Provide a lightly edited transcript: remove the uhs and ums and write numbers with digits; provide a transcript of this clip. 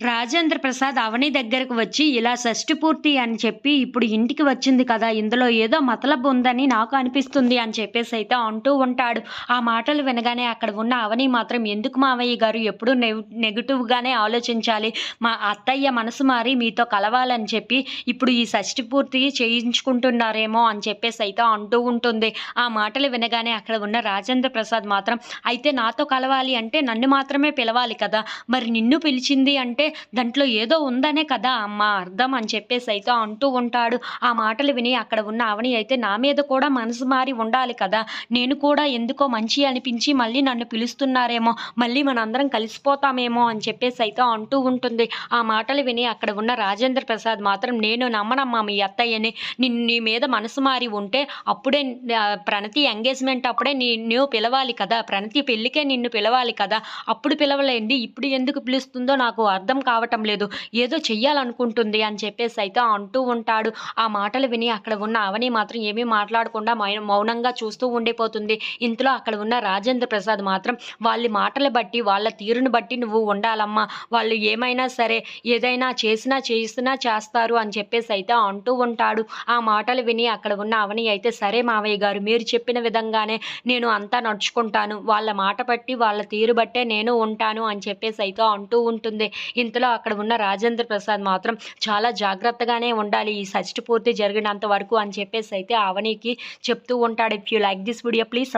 రాజేంద్ర ప్రసాద్ అవని దగ్గరకు వచ్చి ఇలా షష్టి పూర్తి అని చెప్పి ఇప్పుడు ఇంటికి వచ్చింది కదా! ఇందులో ఏదో మతలబు ఉందని నాకు అనిపిస్తుంది అని చెప్పేసైతే అంటూ ఉంటాడు. ఆ మాటలు వినగానే అక్కడ ఉన్న అవని మాత్రం ఎందుకు మావయ్య గారు ఎప్పుడూ నెగెటివ్‌గానే ఆలోచించాలి. మా అత్తయ్య మనసు మారి మీతో కలవాలని చెప్పి ఇప్పుడు ఈ షష్టి పూర్తి చేయించుకుంటున్నారేమో అని చెప్పేసైతే అంటూ ఉంటుంది. ఆ మాటలు వినగానే అక్కడ ఉన్న రాజేంద్ర ప్రసాద్ మాత్రం అయితే నాతో కలవాలి అంటే నన్ను మాత్రమే పిలవాలి కదా! మరి నిన్ను పిలిచింది అంటే దాంట్లో ఏదో ఉందనే కదా అమ్మా అర్థం అని చెప్పేసైతే అంటూ ఉంటాడు. ఆ మాటలు విని అక్కడ ఉన్న అవని అయితే నా మీద కూడా మనసు మారి ఉండాలి కదా! నేను కూడా ఎందుకో మంచి అనిపించి మళ్ళీ నన్ను పిలుస్తున్నారేమో, మళ్ళీ మనందరం కలిసిపోతామేమో అని చెప్పేసైతే అంటూ ఉంటుంది. ఆ మాటలు విని అక్కడ ఉన్న రాజేంద్ర ప్రసాద్ మాత్రం నేను నమ్మనమ్మా మీ అత్తయ్యని. నీ మీద మనసు మారి ఉంటే అప్పుడే ప్రణతి ఎంగేజ్‌మెంట్ అప్పుడే నువ్వు పిలవాలి కదా! ప్రణతి పెళ్ళికే నిన్ను పిలవాలి కదా! అప్పుడు పిలవలేంది ఇప్పుడు ఎందుకు పిలుస్తుందో నాకు అర్థం కావటం లేదు. ఏదో చెయ్యాలనుకుంటుంది అని చెప్పేసైతే అంటూ ఉంటాడు. ఆ మాటలు విని అక్కడ ఉన్న అవని మాత్రం ఏమీ మాట్లాడకుండా మౌనంగా చూస్తూ ఉండిపోతుంది. ఇంతలో అక్కడ ఉన్న రాజేంద్ర ప్రసాద్ మాత్రం వాళ్ళ మాటలు బట్టి, వాళ్ళ తీరును బట్టి నువ్వు ఉండాలమ్మా. వాళ్ళు ఏమైనా సరే, ఏదైనా చేసినా చేస్తారు అని చెప్పేసైతే అంటూ ఉంటాడు. ఆ మాటలు విని అక్కడ ఉన్న అవని అయితే సరే మావయ్య గారు మీరు చెప్పిన విధంగానే నేను అంతా నడుచుకుంటాను. వాళ్ళ మాట బట్టి, వాళ్ళ తీరు బట్టే నేను ఉంటాను అని చెప్పేసైతే అంటూ ఉంటుంది. ఇంతలో అక్కడ ఉన్న రాజేంద్ర ప్రసాద్ మాత్రం చాలా జాగ్రత్తగానే ఉండాలి ఈ షష్టి పూర్తి జరిగినంత వరకు అని చెప్పేసైతే అవనికి చెప్తూ ఉంటాడు. If you like this video please